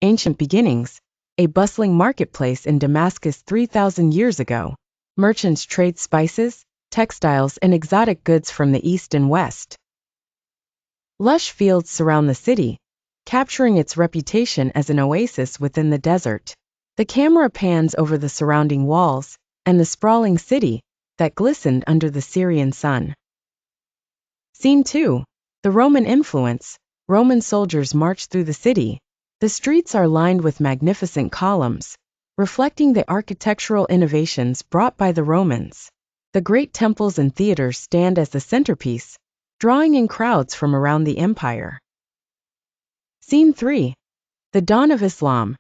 Ancient beginnings, a bustling marketplace in Damascus 3,000 years ago. Merchants trade spices, textiles, and exotic goods from the east and west. Lush fields surround the city, capturing its reputation as an oasis within the desert. The camera pans over the surrounding walls and the sprawling city that glistened under the Syrian sun. Scene 2. The Roman influence. Roman soldiers march through the city. The streets are lined with magnificent columns, reflecting the architectural innovations brought by the Romans. The great temples and theaters stand as the centerpiece, drawing in crowds from around the empire. Scene 3. The dawn of Islam.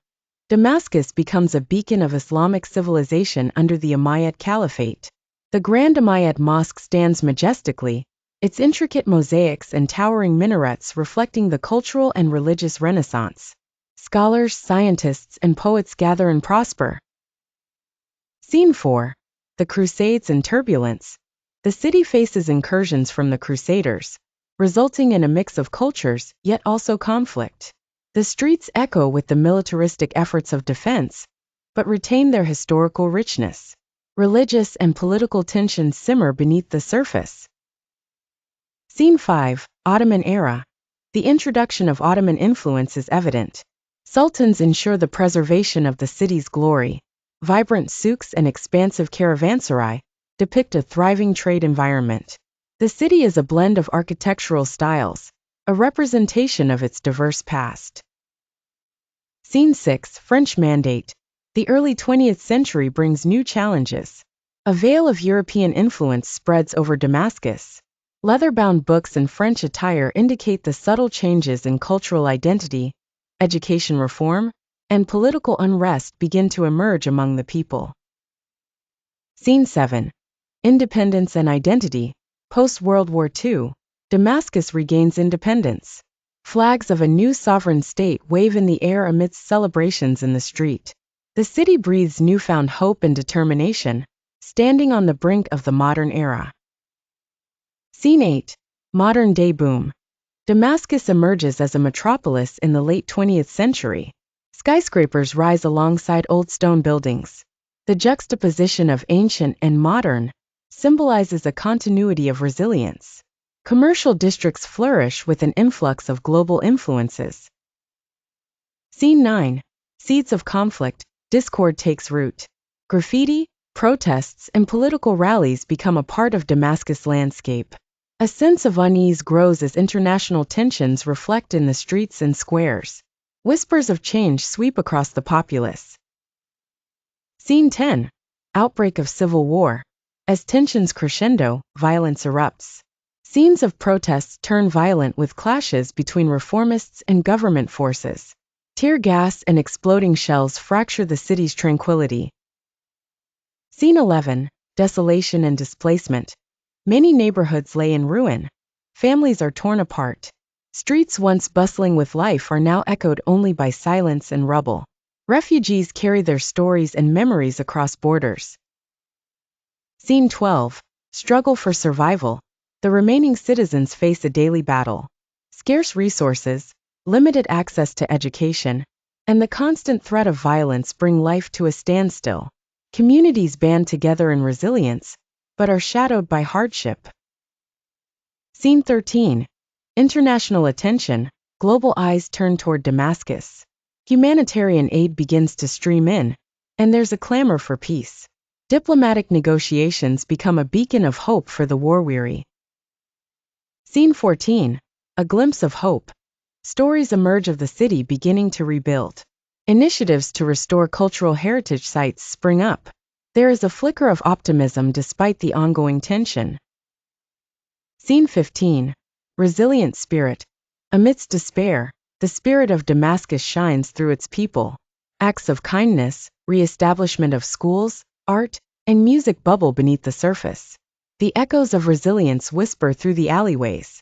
Damascus becomes a beacon of Islamic civilization under the Umayyad Caliphate. The Grand Umayyad Mosque stands majestically, its intricate mosaics and towering minarets reflecting the cultural and religious renaissance. Scholars, scientists, and poets gather and prosper. Scene 4. The Crusades and turbulence. The city faces incursions from the Crusaders, resulting in a mix of cultures, yet also conflict. The streets echo with the militaristic efforts of defense, but retain their historical richness. Religious and political tensions simmer beneath the surface. Scene 5. Ottoman era. The introduction of Ottoman influence is evident. Sultans ensure the preservation of the city's glory. Vibrant souks and expansive caravanserai depict a thriving trade environment. The city is a blend of architectural styles, a representation of its diverse past. Scene 6. French Mandate. The early 20th century brings new challenges. A veil of European influence spreads over Damascus. Leather-bound books and French attire indicate the subtle changes in cultural identity. Education reform and political unrest begin to emerge among the people. Scene 7. Independence and identity. Post-World War II, Damascus regains independence. Flags of a new sovereign state wave in the air amidst celebrations in the street. The city breathes newfound hope and determination, standing on the brink of the modern era. Scene 8. Modern-day boom. Damascus emerges as a metropolis in the late 20th century. Skyscrapers rise alongside old stone buildings. The juxtaposition of ancient and modern symbolizes a continuity of resilience. Commercial districts flourish with an influx of global influences. Scene 9. Seeds of conflict. Discord takes root. Graffiti, protests, and political rallies become a part of Damascus' landscape. A sense of unease grows as international tensions reflect in the streets and squares. Whispers of change sweep across the populace. Scene 10. Outbreak of civil war. As tensions crescendo, violence erupts. Scenes of protests turn violent with clashes between reformists and government forces. Tear gas and exploding shells fracture the city's tranquility. Scene 11. Desolation and displacement. Many neighborhoods lay in ruin. Families are torn apart. Streets once bustling with life are now echoed only by silence and rubble. Refugees carry their stories and memories across borders. Scene 12. Struggle for survival. The remaining citizens face a daily battle. Scarce resources, limited access to education, and the constant threat of violence bring life to a standstill. Communities band together in resilience, but are shadowed by hardship. Scene 13. International attention. Global eyes turn toward Damascus. Humanitarian aid begins to stream in, and there's a clamor for peace. Diplomatic negotiations become a beacon of hope for the war-weary. Scene 14. A glimpse of hope. Stories emerge of the city beginning to rebuild. Initiatives to restore cultural heritage sites spring up. There is a flicker of optimism despite the ongoing tension. Scene 15. Resilient spirit. Amidst despair, the spirit of Damascus shines through its people. Acts of kindness, re-establishment of schools, art, and music bubble beneath the surface. The echoes of resilience whisper through the alleyways.